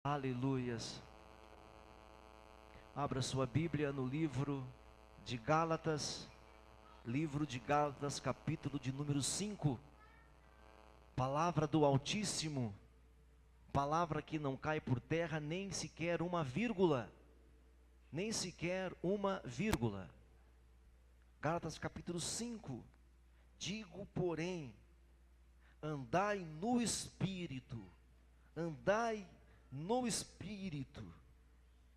Aleluias. Abra sua Bíblia no livro de Gálatas, capítulo de número 5. Palavra do Altíssimo, palavra que não cai por terra, nem sequer uma vírgula. Nem sequer uma vírgula. Gálatas capítulo 5. Digo, porém, andai no Espírito, andai no Espírito,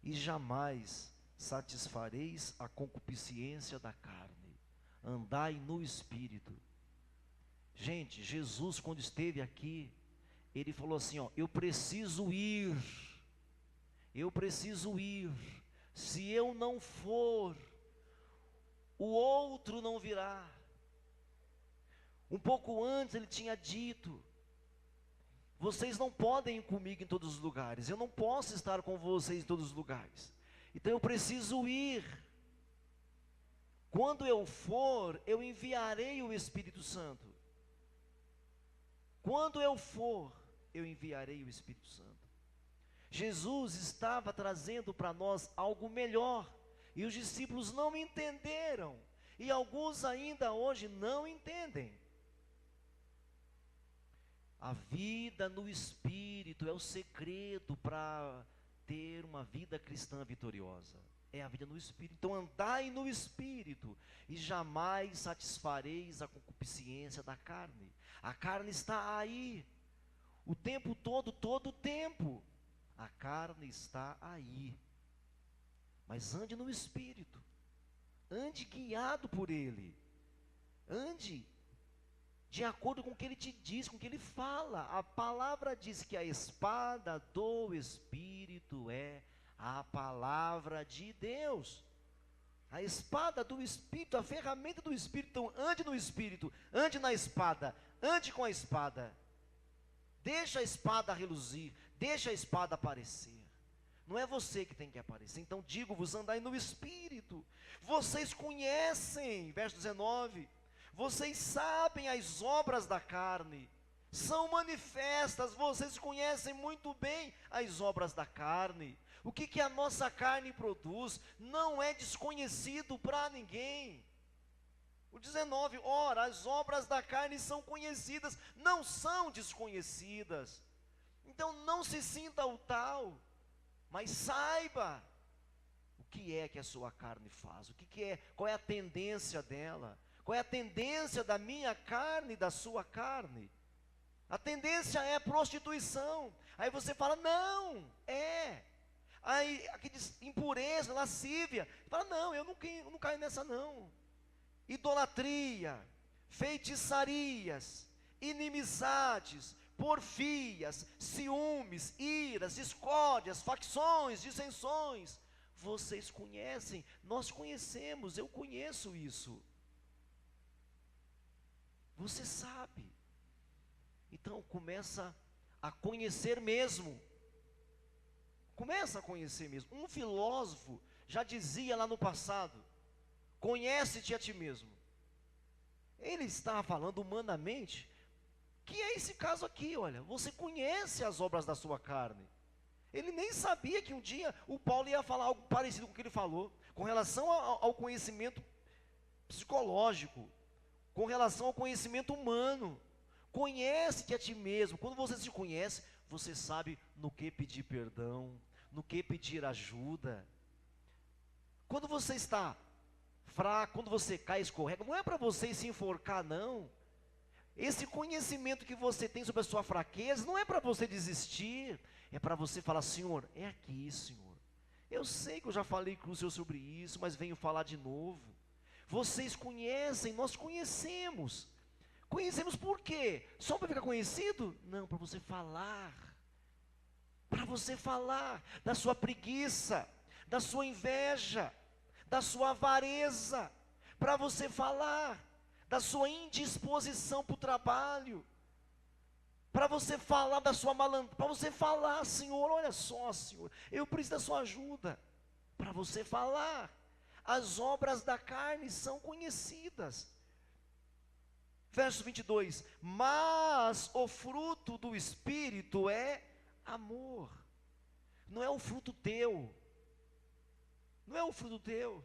e jamais satisfareis a concupiscência da carne. Andai no Espírito. Gente, Jesus, quando esteve aqui, ele falou assim, eu preciso ir, se eu não for, o outro não virá. Um pouco antes ele tinha dito, vocês não podem ir comigo em todos os lugares, eu não posso estar com vocês em todos os lugares, então eu preciso ir. Quando eu for, eu enviarei o Espírito Santo. Quando eu for, eu enviarei o Espírito Santo. Jesus estava trazendo para nós algo melhor, e os discípulos não entenderam, e alguns ainda hoje não entendem. A vida no Espírito é o segredo para ter uma vida cristã vitoriosa. É a vida no Espírito. Então andai no Espírito, e jamais satisfareis a concupiscência da carne. A carne está aí, o tempo todo o tempo. A carne está aí. Mas ande no Espírito. Ande guiado por Ele. Ande de acordo com o que Ele te diz, com o que Ele fala. A palavra diz que a espada do Espírito é a palavra de Deus. A espada do Espírito, a ferramenta do Espírito. Então ande no Espírito, ande na espada, ande com a espada. Deixa a espada reluzir, deixa a espada aparecer. Não é você que tem que aparecer. Então digo-vos, andai no Espírito. Vocês conhecem, verso 19, vocês sabem as obras da carne, são manifestas, vocês conhecem muito bem as obras da carne. O que a nossa carne produz não é desconhecido para ninguém. O 19, ora, as obras da carne são conhecidas, não são desconhecidas. Então não se sinta o tal, mas saiba o que é que a sua carne faz, qual é a tendência dela, qual é a tendência da minha carne e da sua carne. A tendência é prostituição. Aí você fala, não, é. Aí aqui diz impureza, lascívia. Fala, não, eu não caio nessa não. Idolatria, feitiçarias, inimizades, porfias, ciúmes, iras, discórdias, facções, dissensões. Vocês conhecem, nós conhecemos, eu conheço isso. Você sabe. Então começa a conhecer mesmo. Começa a conhecer mesmo. Um filósofo já dizia lá no passado, conhece-te a ti mesmo. Ele estava falando humanamente, que é esse caso aqui, olha, você conhece as obras da sua carne. Ele nem sabia que um dia o Paulo ia falar algo parecido com o que ele falou, com relação ao conhecimento psicológico, com relação ao conhecimento humano. Conhece-te a ti mesmo. Quando você se conhece, você sabe no que pedir perdão, no que pedir ajuda. Quando você está fraco, quando você cai, escorrega, não é para você se enforcar, não. Esse conhecimento que você tem sobre a sua fraqueza, não é para você desistir, é para você falar, Senhor, é aqui, Senhor. Eu sei que eu já falei com o Senhor sobre isso, mas venho falar de novo. Vocês conhecem, nós conhecemos. Conhecemos por quê? Só para ficar conhecido? Não, para você falar. Para você falar da sua preguiça, da sua inveja, da sua avareza. Para você falar da sua indisposição para o trabalho. Para você falar da sua malandragem. Para você falar, Senhor, olha só, Senhor, eu preciso da sua ajuda. Para você falar. As obras da carne são conhecidas. Verso 22, mas o fruto do Espírito é amor, não é um fruto teu. Não é um fruto teu.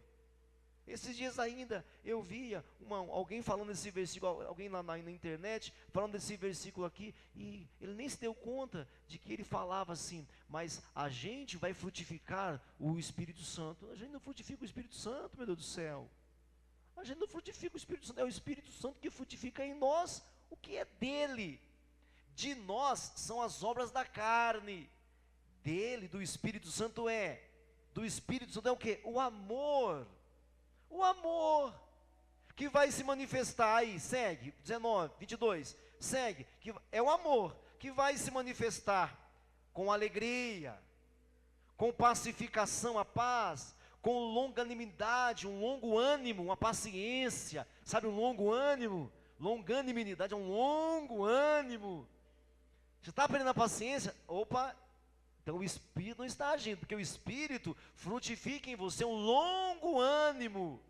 Esses dias ainda eu via alguém falando desse versículo, alguém lá na internet, falando desse versículo aqui, e ele nem se deu conta de que ele falava assim, mas a gente vai frutificar o Espírito Santo. A gente não frutifica o Espírito Santo, meu Deus do céu. A gente não frutifica o Espírito Santo, é o Espírito Santo que frutifica em nós o que é dele. De nós são as obras da carne, dele, do Espírito Santo do Espírito Santo é o quê? O amor. O amor que vai se manifestar aí, segue, 19, 22, segue, que é o amor que vai se manifestar com alegria, com pacificação, a paz, com longanimidade, um longo ânimo, uma paciência, sabe, um longo ânimo, longanimidade é um longo ânimo. Você está aprendendo a paciência? Opa, então o Espírito não está agindo, porque o Espírito frutifica em você um longo ânimo,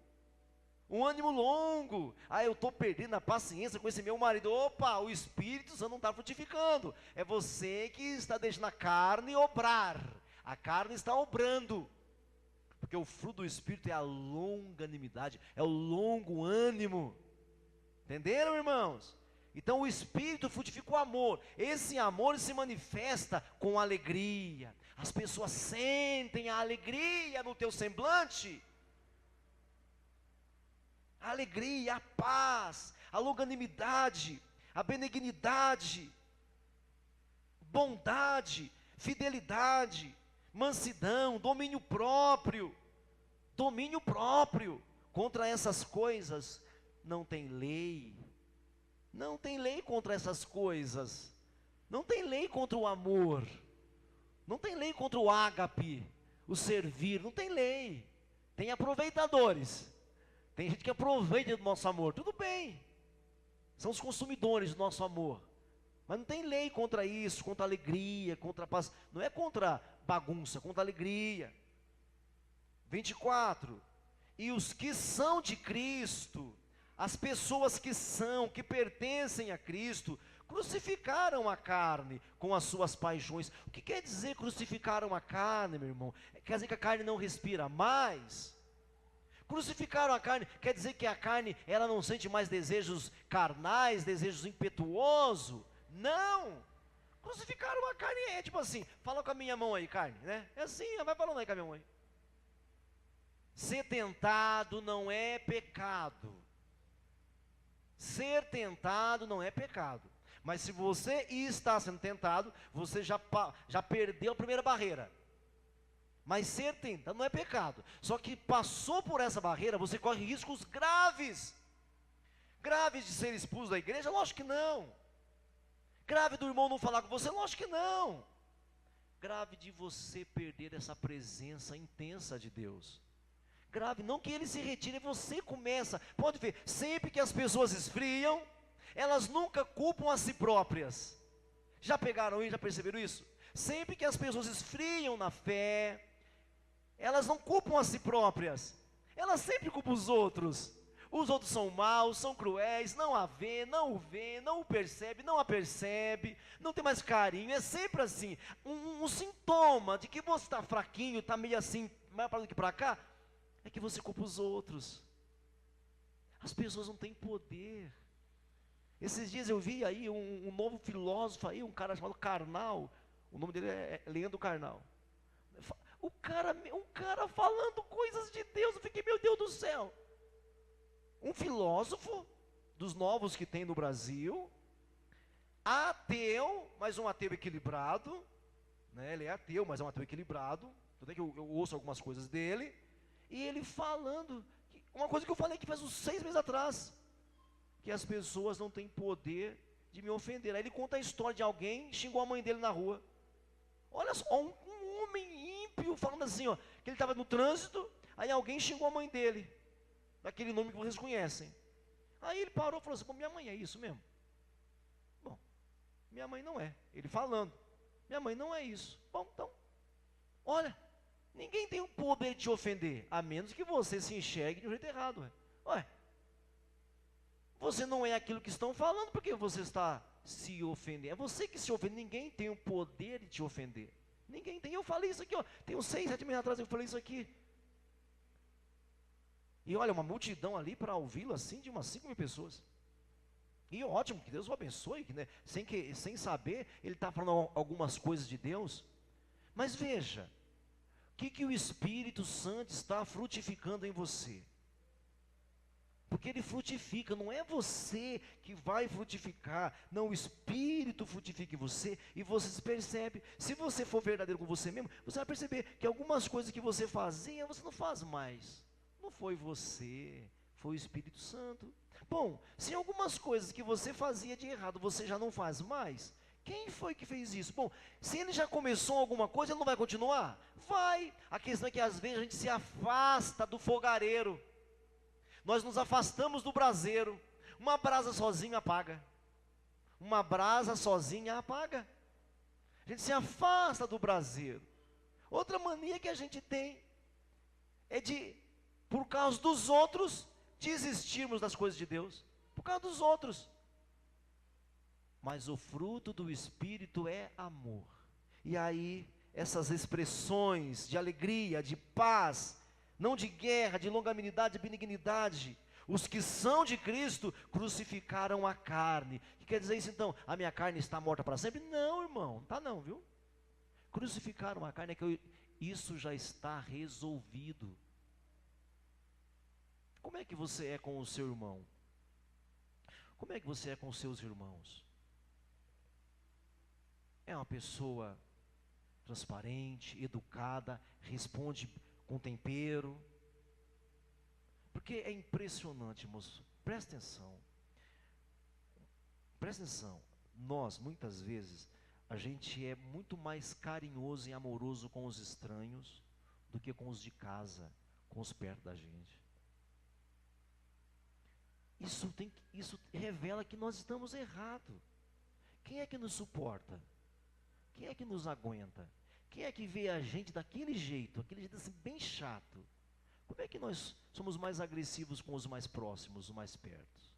um ânimo longo. Eu estou perdendo a paciência com esse meu marido. Opa, o Espírito Santo não está frutificando, é você que está deixando a carne obrar, a carne está obrando, porque o fruto do Espírito é a longanimidade, é o longo ânimo. Entenderam, irmãos? Então o Espírito frutifica o amor. Esse amor se manifesta com alegria. As pessoas sentem a alegria no teu semblante. A alegria, a paz, a longanimidade, a benignidade, bondade, fidelidade, mansidão, domínio próprio. Domínio próprio. Contra essas coisas não tem lei. Não tem lei contra essas coisas. Não tem lei contra o amor. Não tem lei contra o ágape, o servir. Não tem lei. Tem aproveitadores. Tem gente que aproveita do nosso amor. Tudo bem. São os consumidores do nosso amor. Mas não tem lei contra isso, contra a alegria, contra a paz. Não é contra bagunça, contra a alegria. 24. E os que são de Cristo, as pessoas que pertencem a Cristo, crucificaram a carne com as suas paixões. O que quer dizer crucificaram a carne, meu irmão? Quer dizer que a carne não respira mais. Crucificaram a carne, quer dizer que a carne, ela não sente mais desejos carnais, desejos impetuosos. Não. Crucificaram a carne, é tipo assim, fala com a minha mão aí, carne, né? É assim, vai falando aí com a minha mão aí. Ser tentado não é pecado. Ser tentado não é pecado. Mas se você está sendo tentado, você já perdeu a primeira barreira. Mas ser tentado não é pecado. Só que passou por essa barreira, você corre riscos graves. Graves de ser expulso da igreja? Lógico que não. Grave do irmão não falar com você? Lógico que não. Grave de você perder essa presença intensa de Deus. Grave, não que ele se retire, você começa. Pode ver, sempre que as pessoas esfriam, elas nunca culpam a si próprias. Já pegaram isso, já perceberam isso? Sempre que as pessoas esfriam na fé, elas não culpam a si próprias, elas sempre culpam os outros. Os outros são maus, são cruéis, não a vê, não o vê, não o percebe, não a percebe, não tem mais carinho. É sempre assim, um sintoma de que você está fraquinho, está meio assim, mais para lá do que para cá, é que você culpa os outros. As pessoas não têm poder. Esses dias eu vi aí um novo filósofo aí, um cara chamado Karnal. O nome dele é Leandro Carnal. Um cara falando coisas de Deus. Eu fiquei, meu Deus do céu. Um filósofo dos novos que tem no Brasil, ateu, mas um ateu equilibrado, né? Ele é ateu, mas é um ateu equilibrado. Tudo bem que eu ouço algumas coisas dele. E ele falando, uma coisa que eu falei que faz uns 6 meses atrás, que as pessoas não têm poder de me ofender. Aí ele conta a história de alguém que xingou a mãe dele na rua. Olha só, um homem ímpio falando assim, ó, que ele estava no trânsito, aí alguém xingou a mãe dele, daquele nome que vocês conhecem. Aí ele parou e falou assim, bom, minha mãe é isso mesmo? Bom, minha mãe não é. Ele falando, minha mãe não é isso. Bom, então, olha, ninguém tem o poder de te ofender, a menos que você se enxergue de um jeito errado. Ué, você não é aquilo que estão falando, porque você está se ofendendo. É você que se ofende, ninguém tem o poder de te ofender. Ninguém tem. Eu falei isso aqui, ó. Tem uns 6, 7 meses atrás eu falei isso aqui. E olha, uma multidão ali para ouvi-lo assim, de umas 5 mil pessoas. E ótimo, que Deus o abençoe, né? Sem saber, ele está falando algumas coisas de Deus. Mas veja, o que o Espírito Santo está frutificando em você? Porque ele frutifica, não é você que vai frutificar, não, o Espírito frutifica em você, e você se percebe. Se você for verdadeiro com você mesmo, você vai perceber que algumas coisas que você fazia, você não faz mais. Não foi você, foi o Espírito Santo. Bom, se algumas coisas que você fazia de errado, você já não faz mais, quem foi que fez isso? Bom, se ele já começou alguma coisa, ele não vai continuar? Vai. A questão é que às vezes a gente se afasta do fogareiro. Nós nos afastamos do braseiro. Uma brasa sozinha apaga. Uma brasa sozinha apaga. A gente se afasta do braseiro. Outra mania que a gente tem é de, por causa dos outros, desistirmos das coisas de Deus. Por causa dos outros. Mas o fruto do Espírito é amor. E aí, essas expressões de alegria, de paz, não de guerra, de longanimidade, de benignidade. Os que são de Cristo crucificaram a carne. O que quer dizer isso então? A minha carne está morta para sempre? Não, irmão, tá não, viu? Crucificaram a carne, isso já está resolvido. Como é que você é com o seu irmão? Como é que você é com os seus irmãos? É uma pessoa transparente, educada, responde com tempero? Porque é impressionante, moço. Presta atenção. Presta atenção. Nós, muitas vezes, a gente é muito mais carinhoso e amoroso com os estranhos do que com os de casa, com os perto da gente. Isso revela que nós estamos errados. Quem é que nos suporta? Quem é que nos aguenta? Quem é que vê a gente daquele jeito assim bem chato? Como é que nós somos mais agressivos com os mais próximos, os mais perto?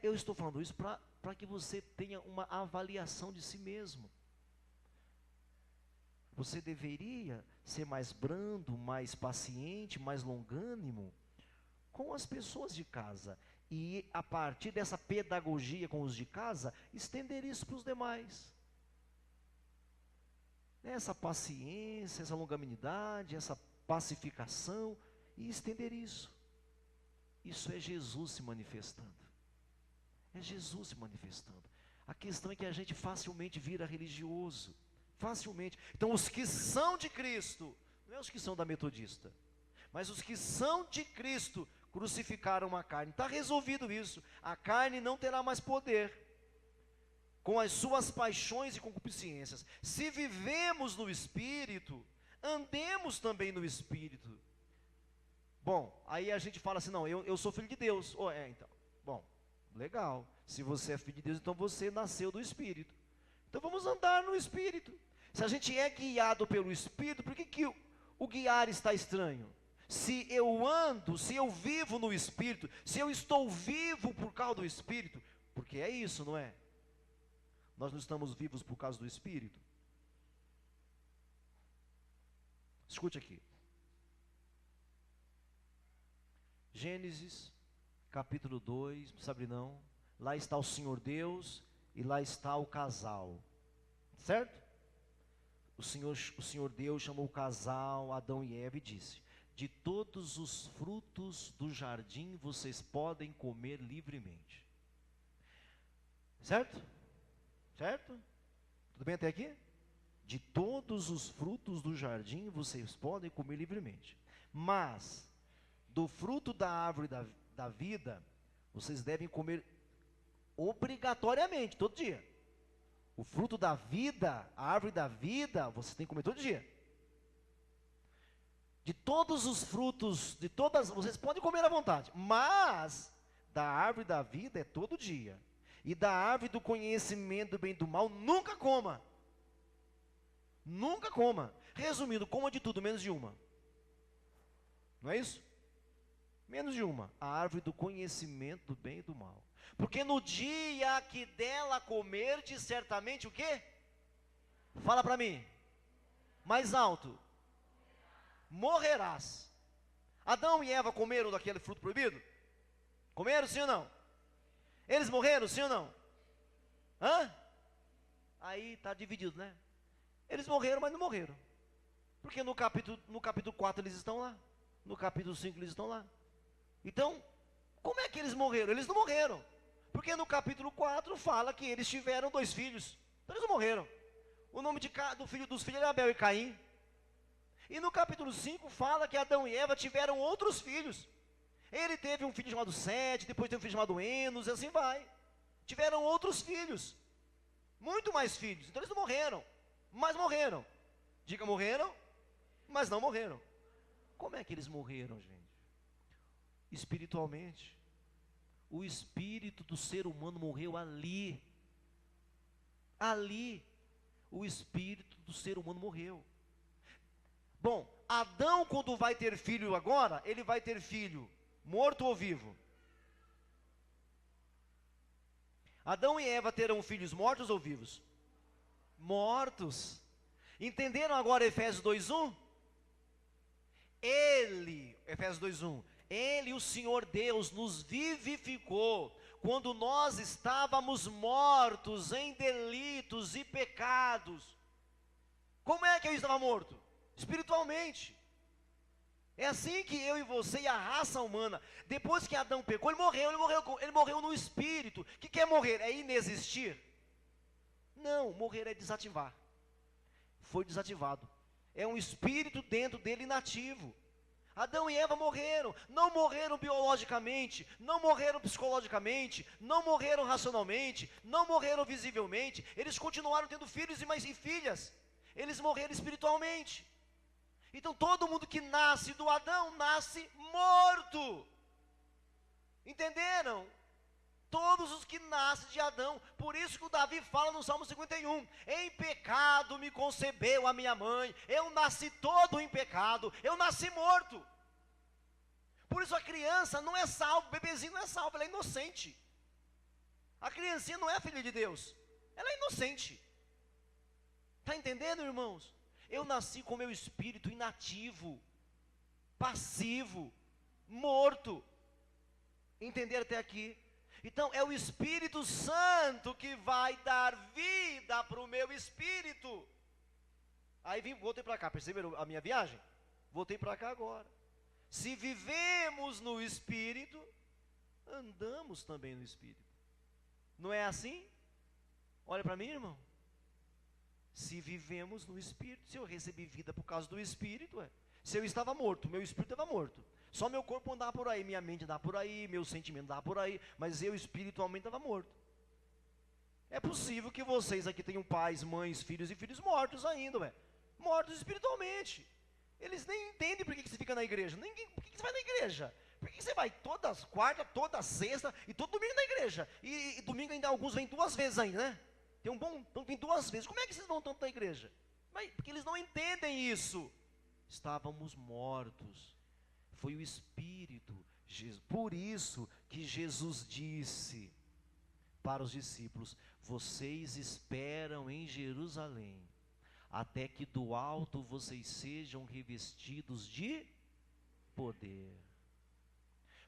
Eu estou falando isso para que você tenha uma avaliação de si mesmo. Você deveria ser mais brando, mais paciente, mais longânimo com as pessoas de casa. E a partir dessa pedagogia com os de casa, estender isso para os demais. Essa paciência, essa longanimidade, essa pacificação, e estender isso. Isso é Jesus se manifestando. É Jesus se manifestando. A questão é que a gente facilmente vira religioso. Facilmente. Então os que são de Cristo, não é os que são da Metodista, mas os que são de Cristo, crucificaram a carne. Está resolvido isso. A carne não terá mais poder com as suas paixões e concupiscências. Se vivemos no Espírito, andemos também no Espírito. Bom, aí a gente fala assim, não, eu sou filho de Deus. Então, bom, legal. Se você é filho de Deus, então você nasceu do Espírito. Então vamos andar no Espírito. Se a gente é guiado pelo Espírito, por que o guiar está estranho? Se eu ando, se eu vivo no Espírito, se eu estou vivo por causa do Espírito, porque é isso, não é? Nós não estamos vivos por causa do Espírito? Escute aqui. Gênesis, capítulo 2, sabe não? Lá está o Senhor Deus e lá está o casal. Certo? O Senhor Deus chamou o casal, Adão e Eva, e disse: de todos os frutos do jardim vocês podem comer livremente. Certo? Certo? Tudo bem até aqui? De todos os frutos do jardim vocês podem comer livremente. Mas do fruto da árvore da vida, vocês devem comer obrigatoriamente, todo dia. O fruto da vida, a árvore da vida, vocês têm que comer todo dia. De todos os frutos, vocês podem comer à vontade, mas da árvore da vida é todo dia. E da árvore do conhecimento do bem e do mal, nunca coma. Nunca coma. Resumindo, coma de tudo, menos de uma. Não é isso? Menos de uma. A árvore do conhecimento do bem e do mal. Porque no dia que dela comerdes, certamente o quê? Fala para mim. Mais alto. Morrerás. Adão e Eva comeram daquele fruto proibido? Comeram, sim ou não? Eles morreram, sim ou não? Hã? Aí está dividido, né? Eles morreram, mas não morreram. Porque no capítulo 4 eles estão lá. No capítulo 5 eles estão lá. Então, como é que eles morreram? Eles não morreram. Porque no capítulo 4 fala que eles tiveram 2 filhos. Então eles não morreram. O nome dos filhos é Abel e Caim. E no capítulo 5 fala que Adão e Eva tiveram outros filhos. Ele teve um filho chamado Sete, depois teve um filho chamado Enos, e assim vai. Tiveram outros filhos. Muito mais filhos. Então eles não morreram. Mas morreram. Diga, morreram, mas não morreram. Como é que eles morreram, gente? Espiritualmente. O espírito do ser humano morreu ali. Ali. O espírito do ser humano morreu. Bom, Adão, quando vai ter filho agora, ele vai ter filho morto ou vivo? Adão e Eva terão filhos mortos ou vivos? Mortos. Entenderam agora Efésios 2:1? Efésios 2:1, Ele, o Senhor Deus, nos vivificou quando nós estávamos mortos em delitos e pecados. Como é que eu estava morto? Espiritualmente. É assim que eu e você e a raça humana, depois que Adão pecou, ele morreu no espírito. O que é morrer? É inexistir? Não, morrer é desativar. Foi desativado. É um espírito dentro dele inativo. Adão e Eva morreram, não morreram biologicamente, não morreram psicologicamente, não morreram racionalmente, não morreram visivelmente, eles continuaram tendo filhos e filhas, eles morreram espiritualmente. Então todo mundo que nasce do Adão, nasce morto. Entenderam? Todos os que nascem de Adão. Por isso que o Davi fala no Salmo 51, em pecado me concebeu a minha mãe, eu nasci todo em pecado, eu nasci morto. Por isso a criança não é salva, o bebezinho não é salvo, ela é inocente. A criancinha não é filha de Deus, ela é inocente. Está entendendo, irmãos? Eu nasci com meu espírito inativo, passivo, morto. Entenderam até aqui? Então é o Espírito Santo que vai dar vida para o meu espírito. Aí voltei para cá, perceberam a minha viagem? Voltei para cá agora. Se vivemos no Espírito, andamos também no Espírito. Não é assim? Olha para mim, irmão. Se vivemos no Espírito, se eu recebi vida por causa do Espírito, se eu estava morto, meu espírito estava morto. Só meu corpo andava por aí, minha mente andava por aí, meu sentimento andava por aí, mas eu espiritualmente estava morto. É possível que vocês aqui tenham pais, mães, filhos e filhos mortos ainda, mortos espiritualmente. Eles nem entendem por que você fica na igreja. Por que você vai na igreja? Por que você vai todas quarta, toda sexta e todo domingo na igreja? E domingo ainda alguns vêm 2 vezes ainda, né? Então tem 2 vezes. Como é que vocês vão tanto na igreja? Porque eles não entendem isso. Estávamos mortos. Foi o Espírito. Por isso que Jesus disse para os discípulos: vocês esperam em Jerusalém, até que do alto vocês sejam revestidos de poder.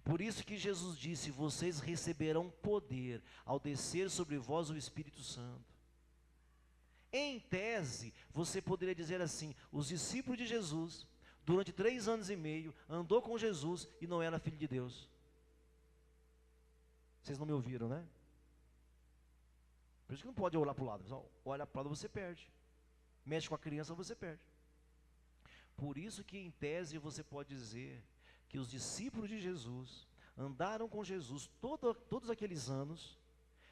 Por isso que Jesus disse: vocês receberão poder ao descer sobre vós o Espírito Santo. Em tese, você poderia dizer assim: os discípulos de Jesus, durante 3 anos e meio, andou com Jesus e não era filho de Deus. Vocês não me ouviram, né? Por isso que não pode olhar para o lado. Olha para o lado, você perde. Mexe com a criança, você perde. Por isso que em tese você pode dizer que os discípulos de Jesus andaram com Jesus todos aqueles anos,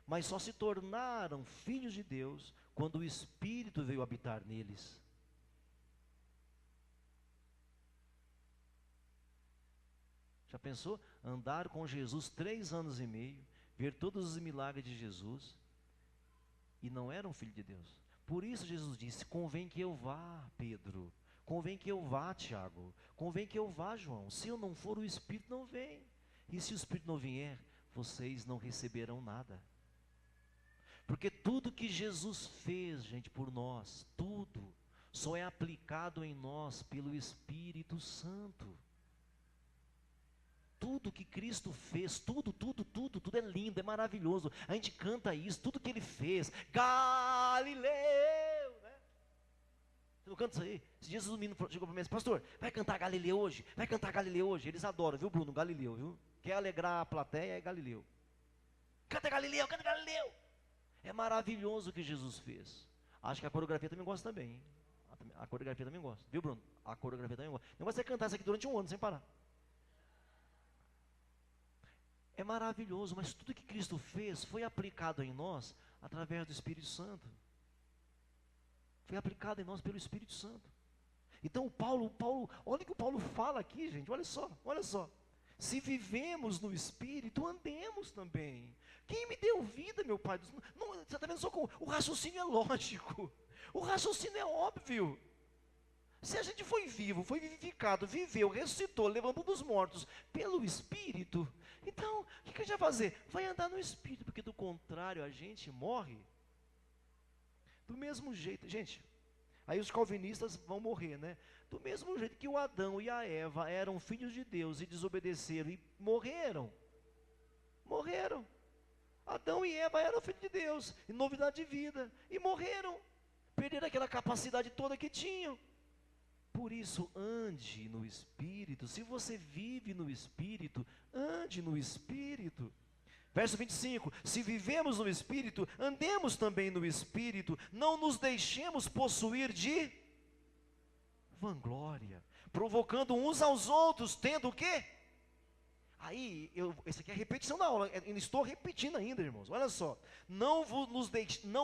mas só se tornaram filhos de Deus quando o Espírito veio habitar neles. Já pensou? Andar com Jesus 3 anos e meio, ver todos os milagres de Jesus, e não eram filhos de Deus. Por isso Jesus disse: convém que eu vá, Pedro. Convém que eu vá, Tiago. Convém que eu vá, João. Se eu não for, o Espírito não vem. E se o Espírito não vier, vocês não receberão nada. Porque tudo que Jesus fez, gente, por nós, tudo, só é aplicado em nós pelo Espírito Santo. Tudo que Cristo fez, tudo é lindo, é maravilhoso. A gente canta isso, tudo que Ele fez. Galileu, né? Você não canta isso aí? Esses dias o menino chegou para mim e disse: pastor, vai cantar Galileu hoje? Vai cantar Galileu hoje? Eles adoram, viu, Bruno? Galileu, viu? Quer alegrar a plateia, é Galileu. Canta Galileu, canta Galileu. É maravilhoso o que Jesus fez. Acho que a coreografia também gosta também, hein? A coreografia também gosta, viu, Bruno? A coreografia também gosta. O negócio é cantar isso aqui durante um ano, sem parar. É maravilhoso, mas tudo que Cristo fez foi aplicado em nós através do Espírito Santo. Foi aplicado em nós pelo Espírito Santo. Então Paulo, olha o que o Paulo fala aqui, gente, olha só. Se vivemos no Espírito, andemos também. Quem me deu vida, meu Pai? Não, você está vendo só como o raciocínio é lógico. O raciocínio é óbvio. Se a gente foi vivo, foi vivificado, viveu, ressuscitou, levantou dos mortos pelo Espírito, então, o que a gente vai fazer? Vai andar no Espírito, porque do contrário a gente morre. Do mesmo jeito, gente, aí os calvinistas vão morrer, né? Do mesmo jeito que o Adão e a Eva eram filhos de Deus e desobedeceram e morreram. Adão e Eva eram filhos de Deus, em novidade de vida, e morreram. Perderam aquela capacidade toda que tinham. Por isso, ande no Espírito. Se você vive no Espírito, ande no Espírito. Verso 25: se vivemos no Espírito, andemos também no Espírito, não nos deixemos possuir de vanglória, provocando uns aos outros, tendo o quê? Aí, esse aqui é a repetição da aula, eu estou repetindo ainda, irmãos, olha só. Não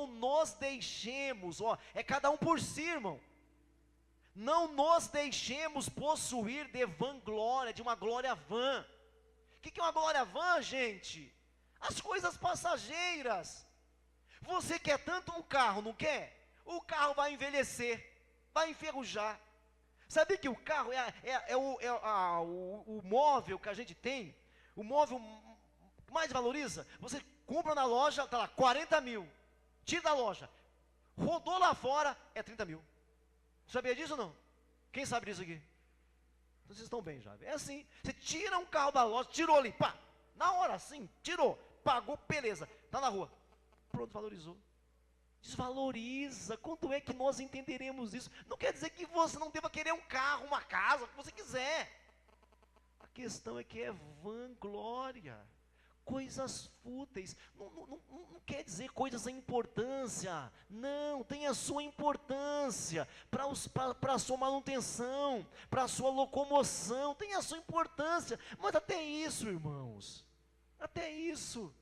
nós deixemos, ó, é cada um por si, irmão. Não nos deixemos possuir de vanglória, de uma glória vã. O que é uma glória vã, gente? As coisas passageiras. Você quer tanto um carro, não quer? O carro vai envelhecer, vai enferrujar. Sabe que o carro o móvel que a gente tem, o móvel que mais valoriza? Você compra na loja, está lá, 40 mil, tira da loja, rodou lá fora, é 30 mil. Sabia disso ou não? Quem sabe disso aqui? Vocês estão bem já. É assim, você tira um carro da loja, tirou ali, pá, na hora assim, tirou, pagou, beleza, está na rua, pronto, valorizou. Desvaloriza. Quanto é que nós entenderemos isso? Não quer dizer que você não deva querer um carro, uma casa, o que você quiser. A questão é que é vanglória, coisas fúteis. Não quer dizer coisas sem importância. Não, tem a sua importância para a sua manutenção, para a sua locomoção, tem a sua importância. Mas até isso, irmãos, até isso.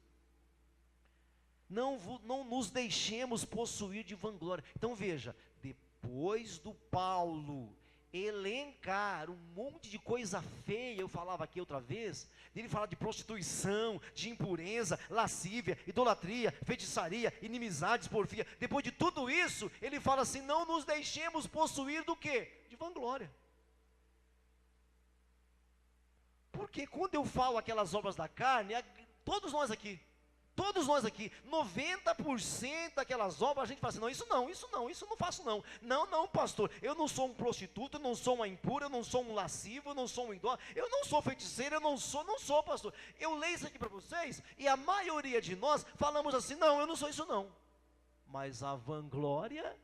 Não nos deixemos possuir de vanglória. Então veja, depois do Paulo elencar um monte de coisa feia, eu falava aqui outra vez, ele fala de prostituição, de impureza, lascívia, idolatria, feitiçaria, inimizades, porfia. Depois de tudo isso, ele fala assim: não nos deixemos possuir do quê? De vanglória. Porque quando eu falo aquelas obras da carne, todos nós aqui, 90% daquelas obras, a gente fala assim: não, isso não faço não. Não, pastor, eu não sou um prostituto, eu não sou uma impura, eu não sou um lascivo, eu não sou um idólatra, eu não sou feiticeiro, eu não sou, pastor. Eu leio isso aqui para vocês, e a maioria de nós falamos assim: não, eu não sou isso não. Mas a vanglória,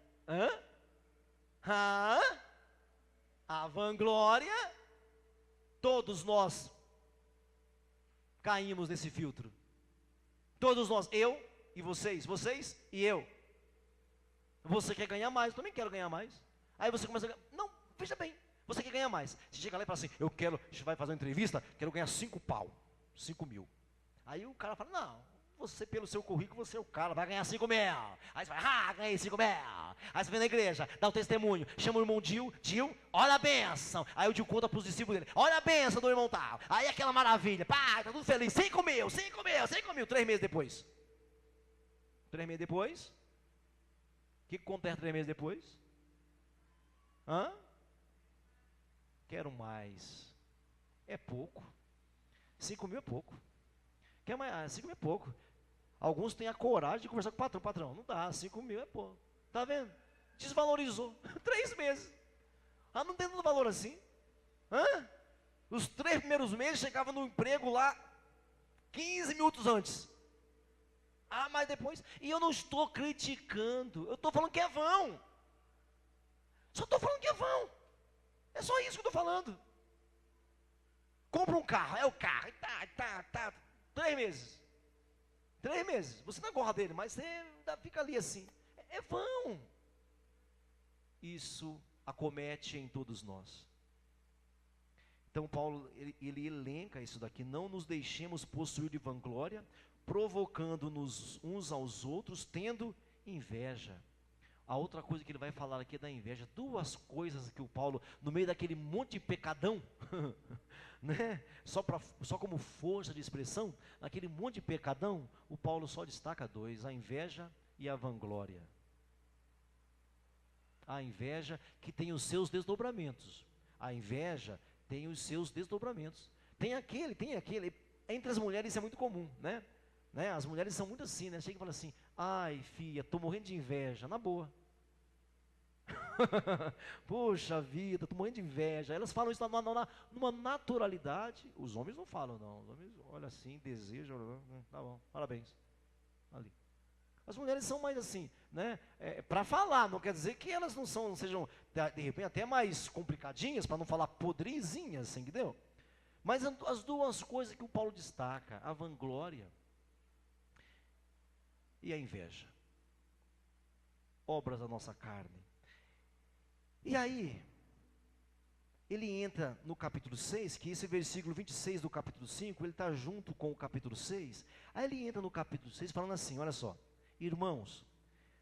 a vanglória, todos nós caímos nesse filtro. Todos nós, eu e vocês e eu. Você quer ganhar mais, eu também quero ganhar mais. Aí você começa a ganhar, não, veja bem, você quer ganhar mais. Você chega lá e fala assim: eu quero, a gente vai fazer uma entrevista, quero ganhar 5 mil. Aí o cara fala: não, você pelo seu currículo, você é o cara, vai ganhar 5 mil. Aí você vai: ganhei 5 mil. Aí você vem na igreja, dá o testemunho, chama o irmão Dil, olha a bênção. Aí o Dil conta para os discípulos dele: olha a bênção do irmão tal. Aí aquela maravilha, pá, tá tudo feliz, 5 mil. 3 meses depois. O que acontece 3 meses depois? Quero mais. É pouco. 5 mil é pouco. Quer mais? 5 mil é pouco. Alguns têm a coragem de conversar com o patrão. Patrão, não dá, 5 mil é pouco. Tá vendo? Desvalorizou. 3 meses. Ah, não tem tanto valor assim. Hã? Os 3 primeiros meses chegava no emprego lá 15 minutos antes. Ah, mas depois... E eu não estou criticando. Eu estou falando que é vão. Só estou falando que é vão. É só isso que eu estou falando. Compra um carro, é o carro. E tá. 3 meses. 3 meses. Você não gosta dele, mas você ainda fica ali assim. É vão. Isso acomete em todos nós. Então Paulo, ele elenca isso daqui. Não nos deixemos possuir de vanglória, provocando-nos uns aos outros, tendo inveja. A outra coisa que ele vai falar aqui é da inveja. 2 coisas que o Paulo, no meio daquele monte de pecadão, né? Só como força de expressão, naquele monte de pecadão, o Paulo só destaca 2, a inveja e a vanglória. A inveja que tem os seus desdobramentos. A inveja tem os seus desdobramentos. Tem aquele. Entre as mulheres isso é muito comum, né? As mulheres são muito assim, né? Chega e fala assim, ai filha, estou morrendo de inveja, na boa. Poxa vida, estou morrendo de inveja. Elas falam isso numa naturalidade. Os homens não falam não. Os homens olham assim, desejam, tá bom, parabéns. Ali. As mulheres são mais assim, né? Para falar, não quer dizer que elas não sejam, de repente, até mais complicadinhas, para não falar podrezinhas, assim, entendeu? Mas as 2 coisas que o Paulo destaca, a vanglória e a inveja. Obras da nossa carne. E aí, ele entra no capítulo 6, que esse versículo 26 do capítulo 5, ele está junto com o capítulo 6. Aí ele entra no capítulo 6 falando assim, olha só. Irmãos,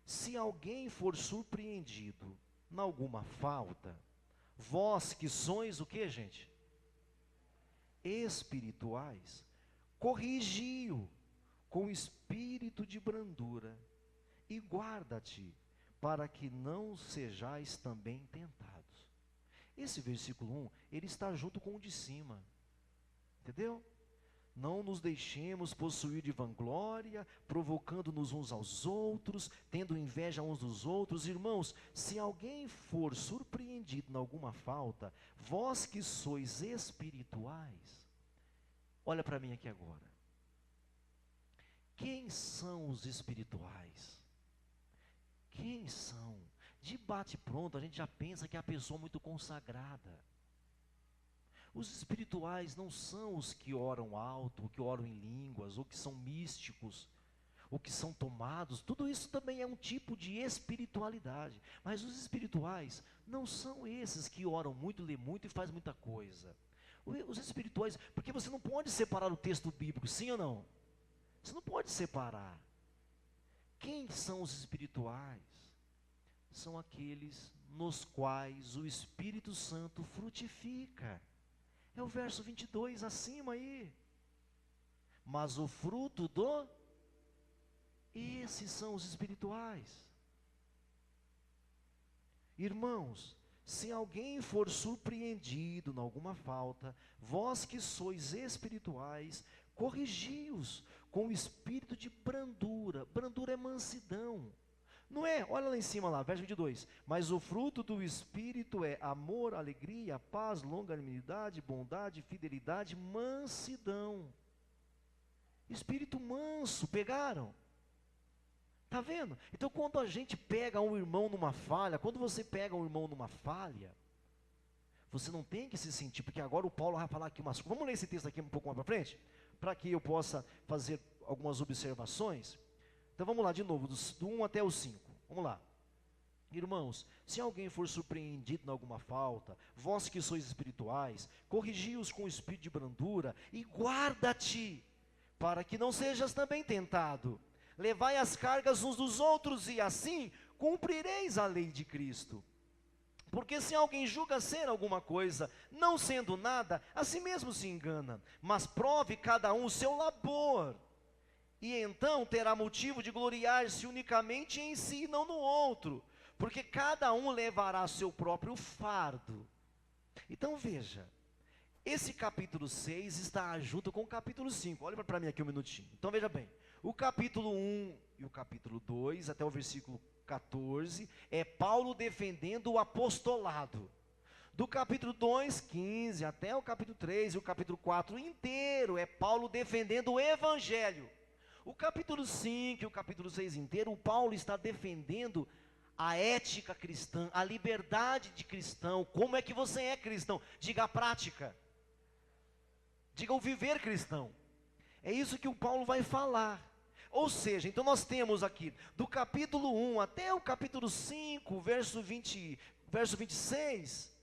se alguém for surpreendido em alguma falta, vós que sois o que, gente? Espirituais, corrigi-o com espírito de brandura e guarda-te para que não sejais também tentados. Esse versículo 1, ele está junto com o de cima, entendeu? Não nos deixemos possuir de vanglória, provocando-nos uns aos outros, tendo inveja uns dos outros. Irmãos, se alguém for surpreendido em alguma falta, vós que sois espirituais, olha para mim aqui agora. Quem são os espirituais? Quem são? De bate-pronto, a gente já pensa que é a pessoa muito consagrada. Os espirituais não são os que oram alto, ou que oram em línguas, ou que são místicos, ou que são tomados. Tudo isso também é um tipo de espiritualidade. Mas os espirituais não são esses que oram muito, lê muito e faz muita coisa. Os espirituais, porque você não pode separar o texto bíblico, sim ou não? Você não pode separar. Quem são os espirituais? São aqueles nos quais o Espírito Santo frutifica. É o verso 22 acima aí. Mas o fruto esses são os espirituais. Irmãos, se alguém for surpreendido em alguma falta, vós que sois espirituais, corrigi-os com espírito de brandura. Brandura é mansidão. Não é? Olha lá em cima lá, verso 22. Mas o fruto do Espírito é amor, alegria, paz, longanimidade, bondade, fidelidade, mansidão. Espírito manso, pegaram? Está vendo? Então quando a gente pega um irmão numa falha, quando você pega um irmão numa falha, você não tem que se sentir, porque agora o Paulo vai falar aqui umas coisas. Vamos ler esse texto aqui um pouco mais para frente? Para que eu possa fazer algumas observações. Então vamos lá de novo, do 1 até o 5. Vamos lá. Irmãos, se alguém for surpreendido em alguma falta, vós que sois espirituais, corrigi-os com espírito de brandura e guarda-te, para que não sejas também tentado. Levai as cargas uns dos outros e assim cumprireis a lei de Cristo. Porque se alguém julga ser alguma coisa, não sendo nada, a si mesmo se engana. Mas prove cada um o seu labor. E então terá motivo de gloriar-se unicamente em si, não no outro. Porque cada um levará seu próprio fardo. Então veja, esse capítulo 6 está junto com o capítulo 5. Olha para mim aqui um minutinho. Então veja bem, O capítulo 1 e o capítulo 2, até o versículo 14, é Paulo defendendo o apostolado. Do capítulo 2, 15, até o capítulo 3 e o capítulo 4 inteiro, é Paulo defendendo o evangelho. O capítulo 5 e o capítulo 6 inteiro, o Paulo está defendendo a ética cristã, a liberdade de cristão. Como é que você é cristão? Diga a prática. Diga o viver cristão. É isso que o Paulo vai falar. Ou seja, então nós temos aqui, do capítulo 1 até o capítulo 5, verso 26,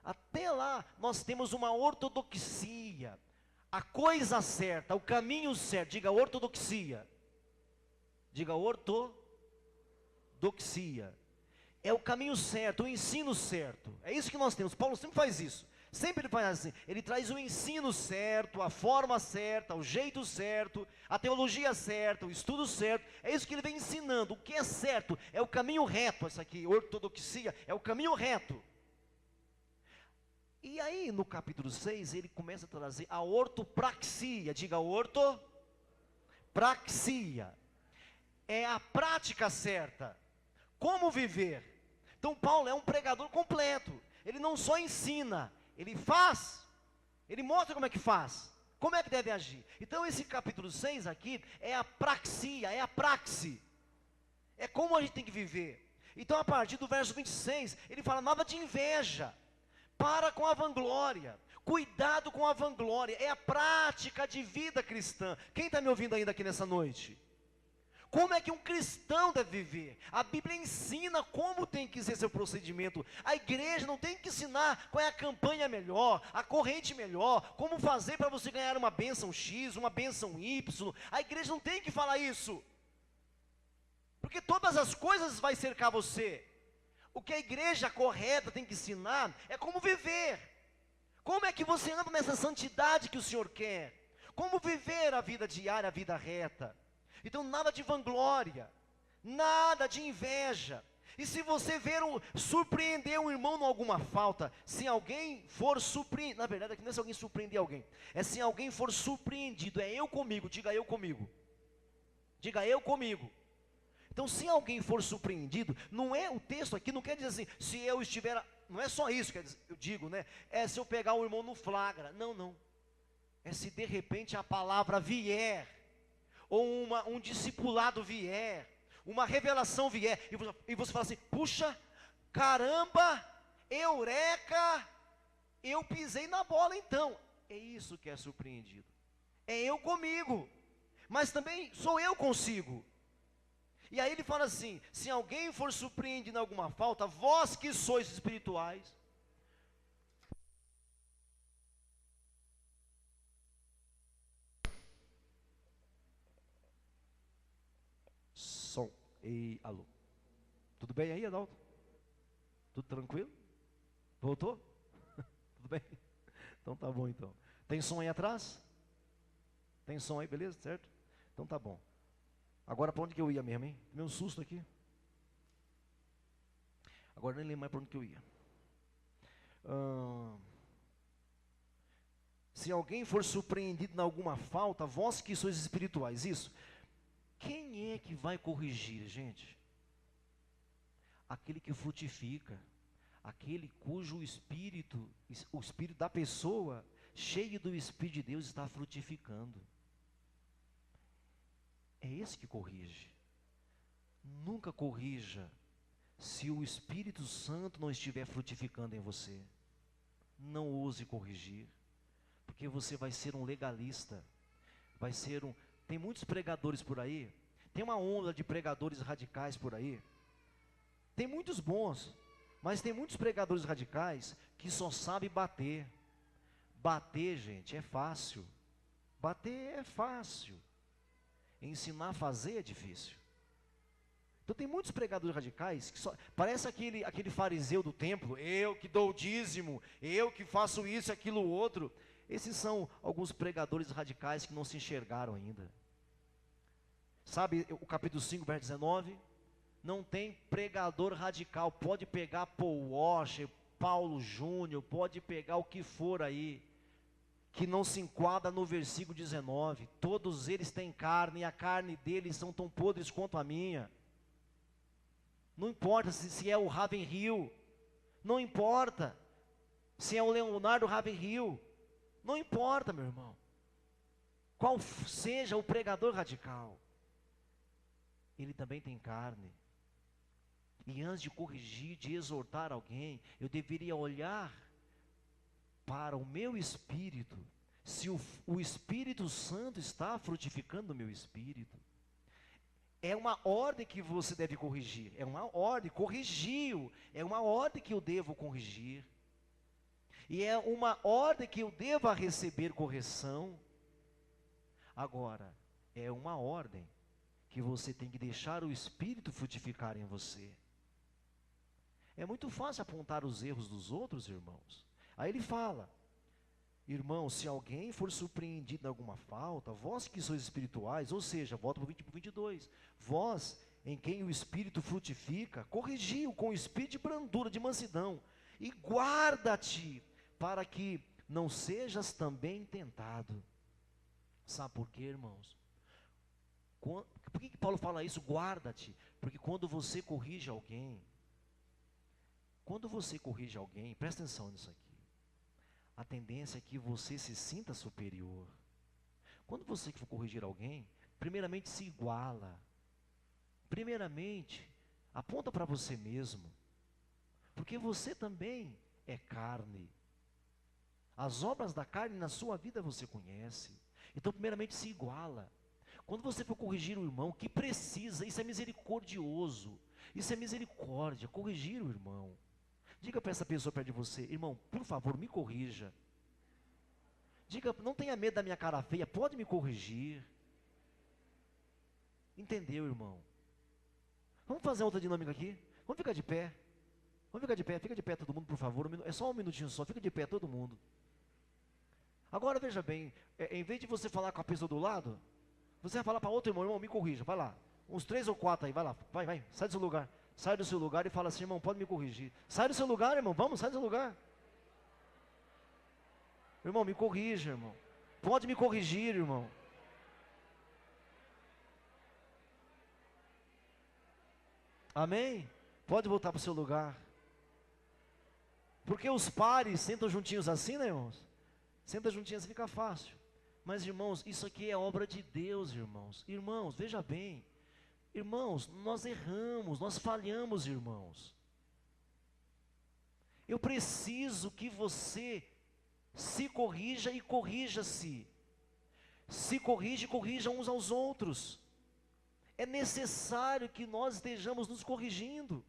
até lá nós temos uma ortodoxia, a coisa certa, o caminho certo. Diga ortodoxia. Diga ortodoxia. É o caminho certo, o ensino certo. É isso que nós temos. Paulo sempre faz isso. Sempre ele faz assim, ele traz o ensino certo, a forma certa, o jeito certo, a teologia certa, o estudo certo. É isso que ele vem ensinando. O que é certo é o caminho reto. Essa aqui, ortodoxia, é o caminho reto. E aí no capítulo 6 ele começa a trazer a ortopraxia. Diga ortopraxia. É a prática certa. Como viver? Então Paulo é um pregador completo. Ele não só ensina, ele faz, ele mostra como é que faz, como é que deve agir. Então esse capítulo 6 aqui é a praxia, é a praxe, é como a gente tem que viver. Então a partir do verso 26, ele fala nada de inveja, para com a vanglória, cuidado com a vanglória, é a prática de vida cristã. Quem está me ouvindo ainda aqui nessa noite? Como é que um cristão deve viver? A Bíblia ensina como tem que ser seu procedimento. A igreja não tem que ensinar qual é a campanha melhor, a corrente melhor, como fazer para você ganhar uma bênção X, uma bênção Y. A igreja não tem que falar isso, porque todas as coisas vai cercar você. O que a igreja correta tem que ensinar é como viver. Como é que você anda nessa santidade que o Senhor quer? Como viver a vida diária, a vida reta? Então nada de vanglória, nada de inveja. E se você surpreender um irmão em alguma falta, se alguém for surpreendido, na verdade aqui não é se alguém surpreender alguém, é se alguém for surpreendido, é eu comigo, diga eu comigo. Diga eu comigo. Então se alguém for surpreendido, não é o texto aqui, não quer dizer assim, se eu estiver, não é só isso, quer dizer, eu digo, né, é se eu pegar o irmão no flagra, não, é se de repente a palavra vier, ou um discipulado vier, uma revelação vier, e você fala assim, puxa, caramba, eureka, eu pisei na bola então. É isso que é surpreendido. É eu comigo, mas também sou eu consigo. E aí ele fala assim, se alguém for surpreendido em alguma falta, vós que sois espirituais, som, e alô, tudo bem aí, Adalto? Tudo tranquilo? Voltou? Tudo bem? Então tá bom então. Tem som aí atrás? Tem som aí, beleza? Certo? Então tá bom. Agora para onde que eu ia mesmo, hein? Tomei um susto aqui. Agora nem lembro mais para onde que eu ia. Se alguém for surpreendido em alguma falta, vós que sois espirituais, isso. Quem é que vai corrigir, gente? Aquele que frutifica, aquele cujo espírito, o espírito da pessoa, cheio do Espírito de Deus, está frutificando. É esse que corrige. Nunca corrija se o Espírito Santo não estiver frutificando em você. Não ouse corrigir, porque você vai ser um legalista, vai ser um... Tem muitos pregadores por aí, tem uma onda de pregadores radicais por aí, tem muitos bons, mas tem muitos pregadores radicais que só sabem bater. Bater, gente, é fácil. Bater é fácil. Ensinar a fazer é difícil. Então tem muitos pregadores radicais que só... Parece aquele fariseu do templo, eu que dou o dízimo, eu que faço isso, aquilo, outro. Esses são alguns pregadores radicais que não se enxergaram ainda. Sabe o capítulo 5, verso 19? Não tem pregador radical, pode pegar Paul Washer, Paulo Júnior, pode pegar o que for aí. que não se enquadra no versículo 19. Todos eles têm carne, e a carne deles são tão podres quanto a minha. Não importa se é o Ravenhill, não importa se é o Leonardo Ravenhill, não importa, meu irmão, qual seja o pregador radical, ele também tem carne. E antes de corrigir, de exortar alguém, eu deveria olhar para o meu espírito, se o Espírito Santo está frutificando no meu espírito. É uma ordem que você deve corrigir, é uma ordem, corrigiu, é uma ordem que eu devo corrigir, e é uma ordem que eu deva receber correção. Agora, é uma ordem que você tem que deixar o Espírito frutificar em você. É muito fácil apontar os erros dos outros, irmãos. Aí ele fala: irmãos, se alguém for surpreendido em alguma falta, vós que sois espirituais, ou seja, volta para o 22, vós em quem o Espírito frutifica, corrigiu com o espírito de brandura, de mansidão, e guarda-te, para que não sejas também tentado. Sabe por quê, irmãos? Por que Paulo fala isso? Guarda-te, porque quando você corrige alguém, presta atenção nisso aqui, a tendência é que você se sinta superior. Quando você for corrigir alguém, primeiramente se iguala. Primeiramente, aponta para você mesmo. Porque você também é carne. As obras da carne na sua vida você conhece. Então, primeiramente, se iguala. Quando você for corrigir o irmão que precisa, isso é misericordioso. Isso é misericórdia, corrigir o irmão. Diga para essa pessoa perto de você: irmão, por favor, me corrija. Diga, não tenha medo da minha cara feia, pode me corrigir. Entendeu, irmão? Vamos fazer outra dinâmica aqui? Vamos ficar de pé. Fica de pé todo mundo, por favor. É só um minutinho só, fica de pé todo mundo. Agora veja bem, em vez de você falar com a pessoa do lado, você vai falar para outro irmão: irmão, me corrija, vai lá. Uns 3 ou 4 aí, vai lá, vai, sai do seu lugar. Sai do seu lugar e fala assim: irmão, pode me corrigir. Sai do seu lugar, irmão, vamos, sai do seu lugar. Irmão, me corrija, irmão. Pode me corrigir, irmão. Amém? Pode voltar para o seu lugar. Porque os pares sentam juntinhos assim, né, irmãos? Senta juntinhos, fica fácil. Mas, irmãos, isso aqui é obra de Deus, irmãos. Irmãos, veja bem. Irmãos, nós erramos, nós falhamos, irmãos. Eu preciso que você se corrija e corrija-se. Se corrija e corrija uns aos outros. É necessário que nós estejamos nos corrigindo.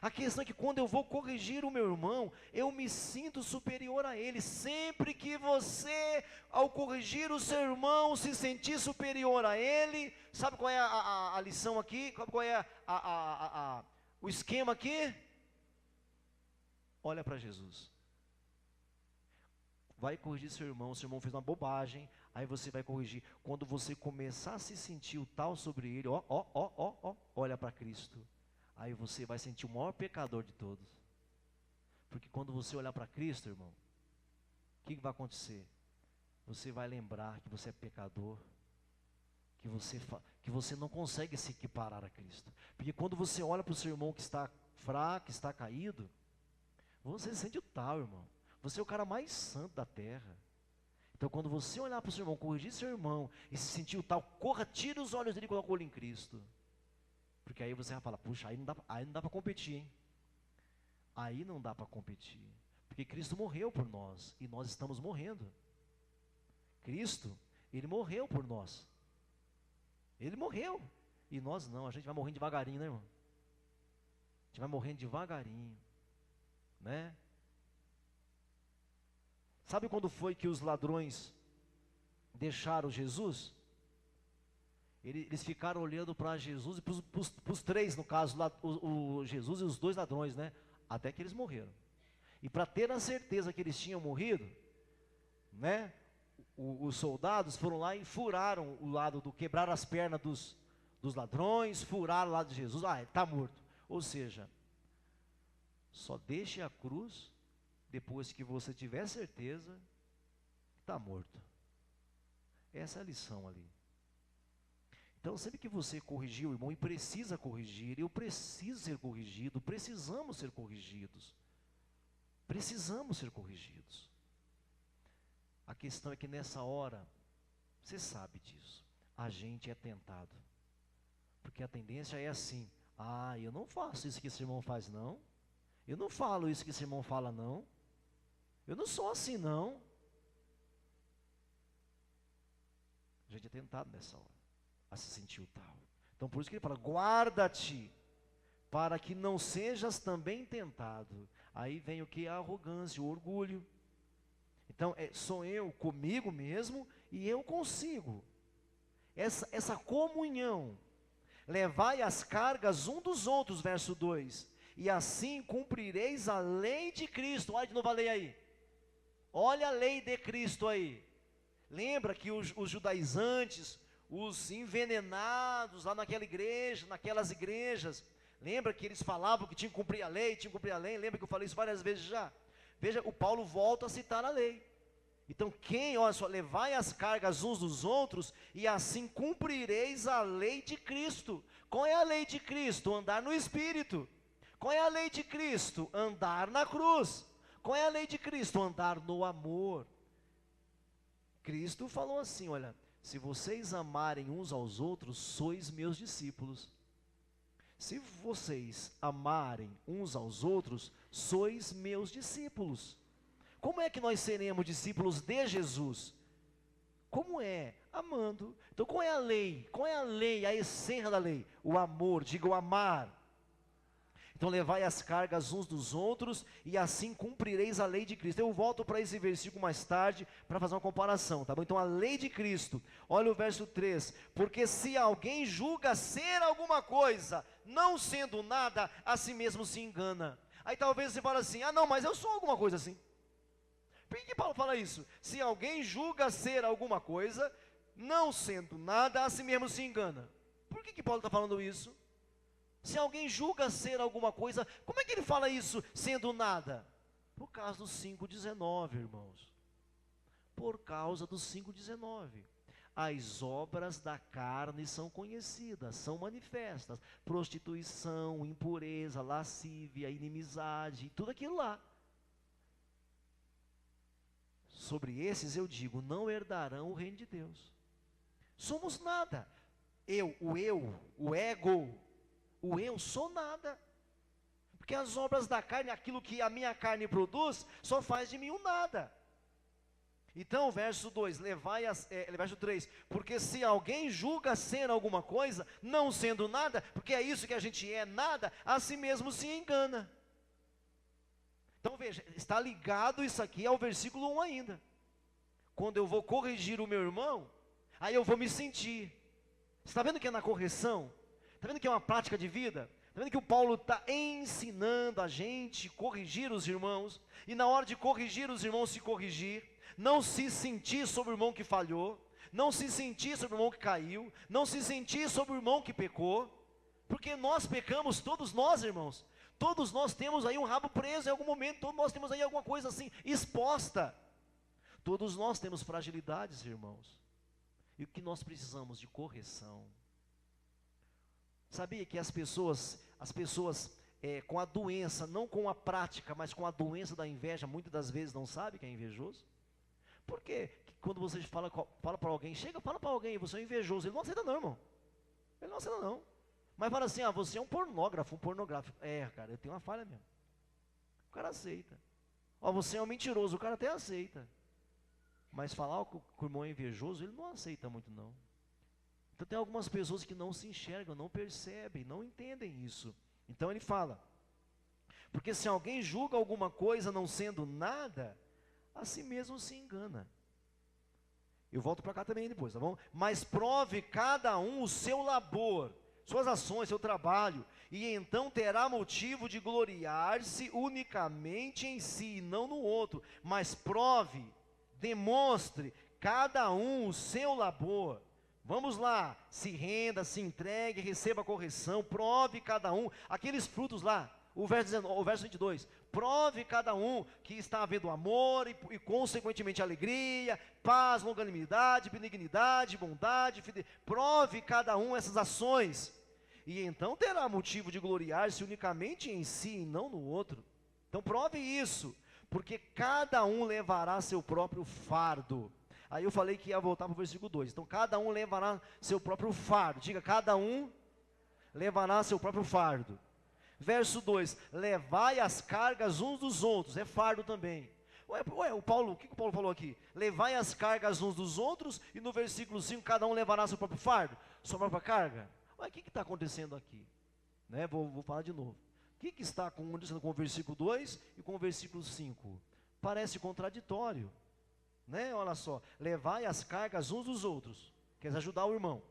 A questão é que quando eu vou corrigir o meu irmão, eu me sinto superior a ele. Sempre que você, ao corrigir o seu irmão, se sentir superior a ele, sabe qual é a lição aqui? Sabe qual é o esquema aqui? Olha para Jesus. Vai corrigir seu irmão fez uma bobagem, aí você vai corrigir. Quando você começar a se sentir o tal sobre ele, olha para Cristo. Aí você vai sentir o maior pecador de todos. Porque quando você olhar para Cristo, irmão, o que vai acontecer? Você vai lembrar que você é pecador, que você não consegue se equiparar a Cristo. Porque quando você olha para o seu irmão que está fraco, que está caído, você se sente o tal, irmão. Você é o cara mais santo da terra. Então quando você olhar para o seu irmão, corrigir seu irmão e se sentir o tal, corra, tira os olhos dele e coloca o olho em Cristo. Porque aí você vai falar: puxa, aí não dá para competir, hein? Aí não dá para competir. Porque Cristo morreu por nós e nós estamos morrendo. Cristo, Ele morreu por nós. Ele morreu. E nós não, a gente vai morrendo devagarinho, né, irmão? A gente vai morrendo devagarinho, né? Sabe quando foi que os ladrões deixaram Jesus? Eles ficaram olhando para Jesus e para os 3, no caso, o Jesus e os 2 ladrões, né? Até que eles morreram. E para ter a certeza que eles tinham morrido, né? Os soldados foram lá e furaram o lado quebraram as pernas dos ladrões, furaram o lado de Jesus. Ele está morto. Ou seja, só deixe a cruz depois que você tiver certeza que está morto. Essa é a lição ali. Então, sempre que você corrigir o irmão, e precisa corrigir, eu preciso ser corrigido, precisamos ser corrigidos. Precisamos ser corrigidos. A questão é que nessa hora, você sabe disso, a gente é tentado. Porque a tendência é assim: ah, eu não faço isso que esse irmão faz, não. Eu não falo isso que esse irmão fala, não. Eu não sou assim, não. A gente é tentado nessa hora a se sentir o tal. Então por isso que ele fala: guarda-te, para que não sejas também tentado. Aí vem o que? A arrogância, o orgulho. Então sou eu comigo mesmo e eu consigo. Essa comunhão. Levai as cargas um dos outros, verso 2. E assim cumprireis a lei de Cristo. Olha de novo a lei aí. Olha a lei de Cristo aí. Lembra que os judaizantes, os envenenados lá naquela igreja, naquelas igrejas, lembra que eles falavam que tinham que cumprir a lei, lembra que eu falei isso várias vezes já? Veja, o Paulo volta a citar a lei. Então olha só, levai as cargas uns dos outros, e assim cumprireis a lei de Cristo. Qual é a lei de Cristo? Andar no Espírito. Qual é a lei de Cristo? Andar na cruz. Qual é a lei de Cristo? Andar no amor. Cristo falou assim, olha: se vocês amarem uns aos outros, sois meus discípulos. Se vocês amarem uns aos outros, sois meus discípulos. Como é que nós seremos discípulos de Jesus? Como é? Amando. Então qual é a lei? Qual é a lei, a essência da lei? O amor, diga o amar. Então levai as cargas uns dos outros, e assim cumprireis a lei de Cristo. Eu volto para esse versículo mais tarde, para fazer uma comparação, tá bom? Então a lei de Cristo, olha o verso 3. Porque se alguém julga ser alguma coisa, não sendo nada, a si mesmo se engana. Aí talvez você fale assim: ah não, mas eu sou alguma coisa assim. Por que Paulo fala isso? Se alguém julga ser alguma coisa, não sendo nada, a si mesmo se engana. Por que Paulo está falando isso? Se alguém julga ser alguma coisa, como é que ele fala isso sendo nada? Por causa do 5,19, irmãos. Por causa do 5,19. As obras da carne são conhecidas, são manifestas: prostituição, impureza, lascívia, inimizade, tudo aquilo lá. Sobre esses eu digo: não herdarão o reino de Deus. Somos nada. O ego, o eu sou nada. Porque as obras da carne, aquilo que a minha carne produz, só faz de mim um nada. Então, verso 2, verso 3, porque se alguém julga ser alguma coisa, não sendo nada, porque é isso que a gente é, nada, a si mesmo se engana. Então veja, está ligado isso aqui ao versículo 1 ainda. Quando eu vou corrigir o meu irmão, aí eu vou me sentir. Você está vendo que é na correção? Está vendo que é uma prática de vida? Está vendo que o Paulo está ensinando a gente corrigir os irmãos, e na hora de corrigir os irmãos, se corrigir, não se sentir sobre o irmão que falhou, não se sentir sobre o irmão que caiu, não se sentir sobre o irmão que pecou, porque nós pecamos, todos nós, irmãos. Todos nós temos aí um rabo preso em algum momento, todos nós temos aí alguma coisa assim, exposta. Todos nós temos fragilidades, irmãos. E o que nós precisamos? De correção. Sabia que as pessoas com a doença, não com a prática, mas com a doença da inveja, muitas das vezes não sabem que é invejoso? Por quê? Que quando você fala para alguém, fala para alguém: você é invejoso, ele não aceita não, irmão. Ele não aceita não. Mas fala assim: você é um pornógrafo. Cara, eu tenho uma falha mesmo. O cara aceita. Você é um mentiroso, o cara até aceita. Mas falar que o irmão é invejoso, ele não aceita muito não. Então tem algumas pessoas que não se enxergam, não percebem, não entendem isso. Então ele fala: porque se alguém julga alguma coisa não sendo nada, a si mesmo se engana. Eu volto para cá também depois, tá bom? Mas prove cada um o seu labor, suas ações, seu trabalho, e então terá motivo de gloriar-se unicamente em si, não no outro. Mas prove, demonstre cada um o seu labor. Vamos lá, se renda, se entregue, receba a correção, prove cada um, aqueles frutos lá, o verso 22, prove cada um que está havendo amor e consequentemente alegria, paz, longanimidade, benignidade, bondade, fidelidade. Prove cada um essas ações, e então terá motivo de gloriar-se unicamente em si e não no outro. Então prove isso, porque cada um levará seu próprio fardo. Aí eu falei que ia voltar para o versículo 2. Então cada um levará seu próprio fardo. Diga, cada um levará seu próprio fardo. Verso 2, levai as cargas uns dos outros, é fardo também. O Paulo, o que o Paulo falou aqui? Levai as cargas uns dos outros, e no versículo 5, cada um levará seu próprio fardo, sua própria carga. O que está acontecendo aqui? Né? Vou falar de novo. O que está acontecendo com o versículo 2 e com o versículo 5? Parece contraditório, né? Olha só, levai as cargas uns dos outros, quer ajudar o irmão,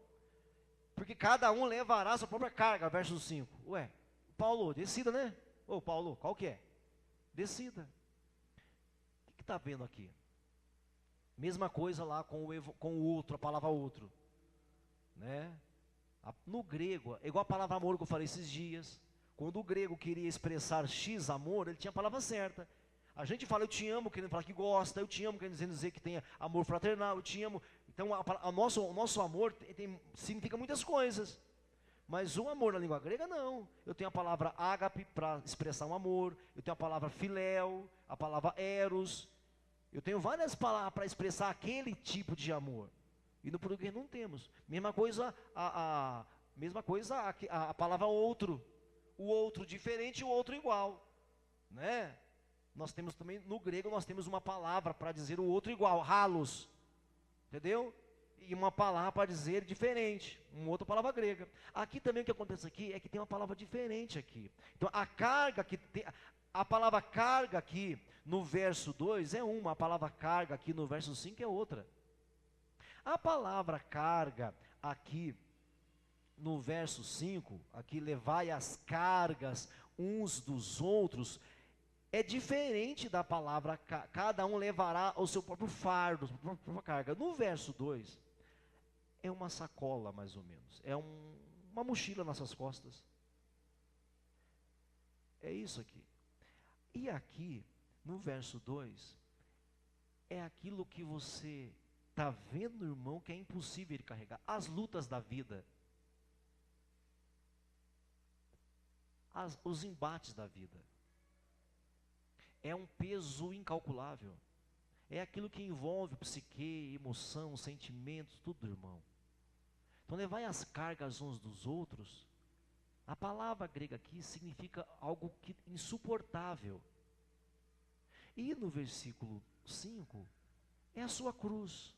porque cada um levará sua própria carga, verso 5. Paulo, decida, né? Paulo, qual que é? Decida. O que está vendo aqui? Mesma coisa lá com o outro, a palavra outro, né? No grego, é igual a palavra amor que eu falei esses dias. Quando o grego queria expressar X amor, ele tinha a palavra certa. A gente fala eu te amo, querendo falar que gosta, eu te amo, querendo dizer que tem amor fraternal, eu te amo. Então o nosso amor significa muitas coisas. Mas o amor na língua grega não. Eu tenho a palavra ágape para expressar um amor, eu tenho a palavra filéu, a palavra eros. Eu tenho várias palavras para expressar aquele tipo de amor. E no português não temos. Mesma coisa a palavra outro. O outro diferente e o outro igual, né? Nós temos também, no grego, nós temos uma palavra para dizer o outro igual, halos, entendeu? E uma palavra para dizer diferente, uma outra palavra grega. Aqui também o que acontece aqui é que tem uma palavra diferente aqui. Então a palavra carga aqui no verso 2 é uma, a palavra carga aqui no verso 5 é outra. A palavra carga aqui no verso 5, aqui levai as cargas uns dos outros, é diferente da palavra cada um levará o seu próprio fardo, a sua própria carga. No verso 2, é uma sacola mais ou menos, é uma mochila nas suas costas. É isso aqui. E aqui, no verso 2, é aquilo que você está vendo, irmão, que é impossível ele carregar. As lutas da vida. Os embates da vida. É um peso incalculável. É aquilo que envolve psique, emoção, sentimentos, tudo, irmão. Então, levai as cargas uns dos outros. A palavra grega aqui significa algo insuportável. E no versículo 5, é a sua cruz.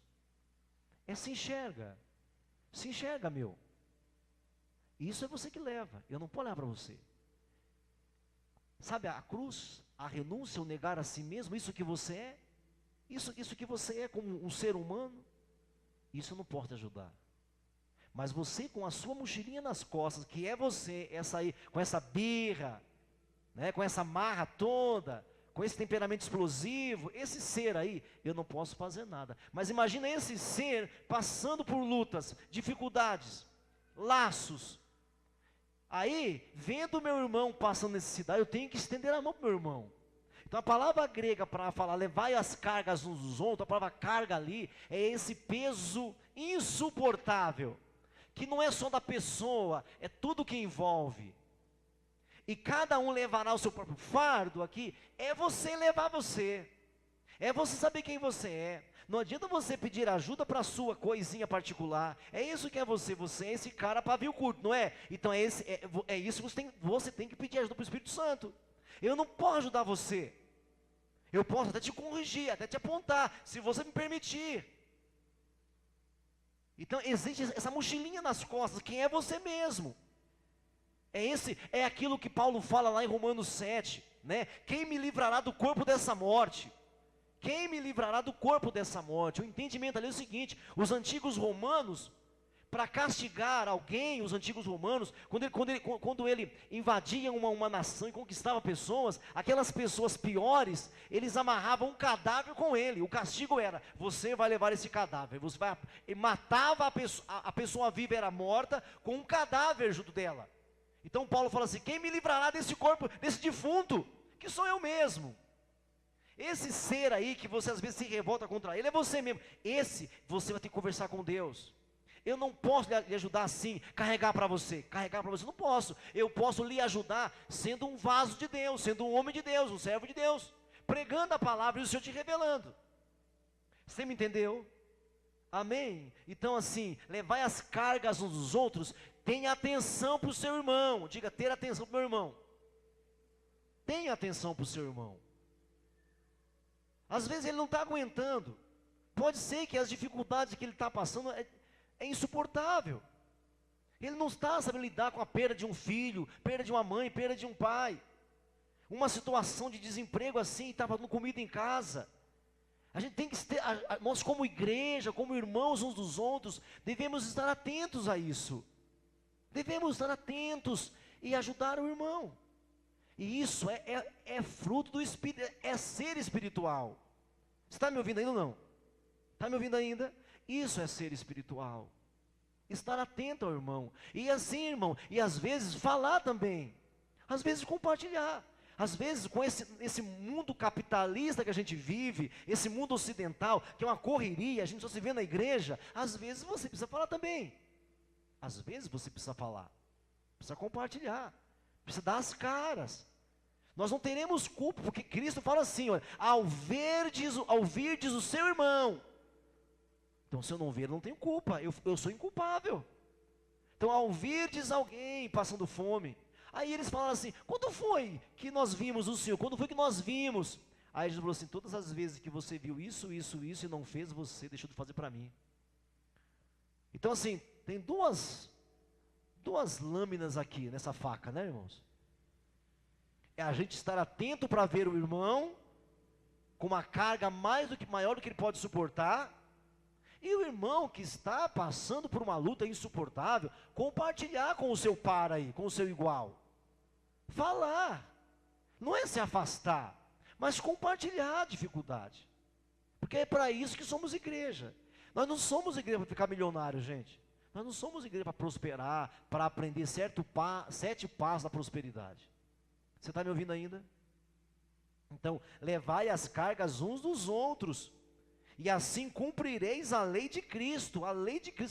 Se enxerga. Se enxerga, meu. Isso é você que leva. Eu não posso levar para você. Sabe, a cruz, a renúncia, o negar a si mesmo, isso que você é, isso que você é como um ser humano, isso eu não posso te ajudar. Mas você com a sua mochilinha nas costas, que é você, essa aí, com essa birra, né, com essa marra toda, com esse temperamento explosivo, esse ser aí, eu não posso fazer nada. Mas imagina esse ser passando por lutas, dificuldades, laços. Aí, vendo o meu irmão passando necessidade, eu tenho que estender a mão para o meu irmão. Então a palavra grega para falar, levai as cargas uns dos outros, a palavra carga ali, é esse peso insuportável, que não é só da pessoa, é tudo que envolve. E cada um levará o seu próprio fardo aqui, é você levar você. É você saber quem você é. Não adianta você pedir ajuda para a sua coisinha particular. É isso que é você. Você é esse cara pavio curto, não é? Então é isso que você tem que pedir ajuda para o Espírito Santo. Eu não posso ajudar você. Eu posso até te corrigir, até te apontar, se você me permitir. Então existe essa mochilinha nas costas. Quem é você mesmo? É aquilo que Paulo fala lá em Romanos 7, né? Quem me livrará do corpo dessa morte? Quem me livrará do corpo dessa morte? O entendimento ali é o seguinte: os antigos romanos, para castigar alguém, os antigos romanos, quando ele invadia uma nação e conquistava pessoas, aquelas pessoas piores, eles amarravam um cadáver com ele. O castigo era, você vai levar esse cadáver, e matava a pessoa viva, era morta, com um cadáver junto dela. Então Paulo fala assim, quem me livrará desse corpo, desse defunto? que sou eu mesmo. Esse ser aí que você às vezes se revolta contra ele, é você mesmo. Esse, você vai ter que conversar com Deus. Eu não posso lhe ajudar assim, carregar para você, não posso. Eu posso lhe ajudar sendo um vaso de Deus, sendo um homem de Deus, um servo de Deus, pregando a palavra e o Senhor te revelando. Você me entendeu? Amém? Então assim, levai as cargas uns dos outros, tenha atenção para o seu irmão. Diga, ter atenção para o meu irmão. Tenha atenção para o seu irmão. Às vezes ele não está aguentando. Pode ser que as dificuldades que ele está passando é insuportável. Ele não está sabendo lidar com a perda de um filho, perda de uma mãe, perda de um pai. Uma situação de desemprego assim, está faltando comida em casa. A gente tem que ter, nós como igreja, como irmãos uns dos outros, devemos estar atentos a isso. Devemos estar atentos e ajudar o irmão. E isso é fruto do Espírito, é ser espiritual. Você está me ouvindo ainda ou não? Está me ouvindo ainda? Isso é ser espiritual. Estar atento ao irmão. E assim, irmão, e às vezes falar também. Às vezes compartilhar. Às vezes com esse mundo capitalista que a gente vive, esse mundo ocidental, que é uma correria, a gente só se vê na igreja, às vezes você precisa falar também. Às vezes você precisa falar. Precisa compartilhar. Precisa dar as caras. Nós não teremos culpa, porque Cristo fala assim, olha, ao virdes o seu irmão. Então se eu não ver, eu não tenho culpa, eu sou inculpável. Então ao virdes alguém passando fome, aí eles falam assim, quando foi que nós vimos o Senhor? Quando foi que nós vimos? Aí Jesus falou assim, todas as vezes que você viu isso e não fez, você deixou de fazer para mim. Então assim, tem duas lâminas aqui nessa faca, né, irmãos? É a gente estar atento para ver o irmão com uma carga maior do que ele pode suportar, e o irmão que está passando por uma luta insuportável, compartilhar com o seu par aí, com o seu igual. Falar, não é se afastar, mas compartilhar a dificuldade. Porque é para isso que somos igreja. Nós não somos igreja para ficar milionário, gente. Nós não somos igreja para prosperar, para aprender 7 passos da prosperidade. Você está me ouvindo ainda? Então, levai as cargas uns dos outros, e assim cumprireis a lei de Cristo,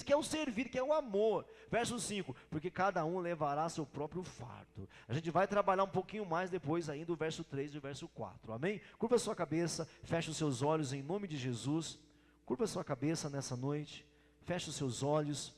que é o servir, que é o amor. Verso 5, porque cada um levará seu próprio fardo. A gente vai trabalhar um pouquinho mais depois ainda, o verso 3 e o verso 4, amém? Curva a sua cabeça, feche os seus olhos em nome de Jesus. Curva a sua cabeça nessa noite, feche os seus olhos.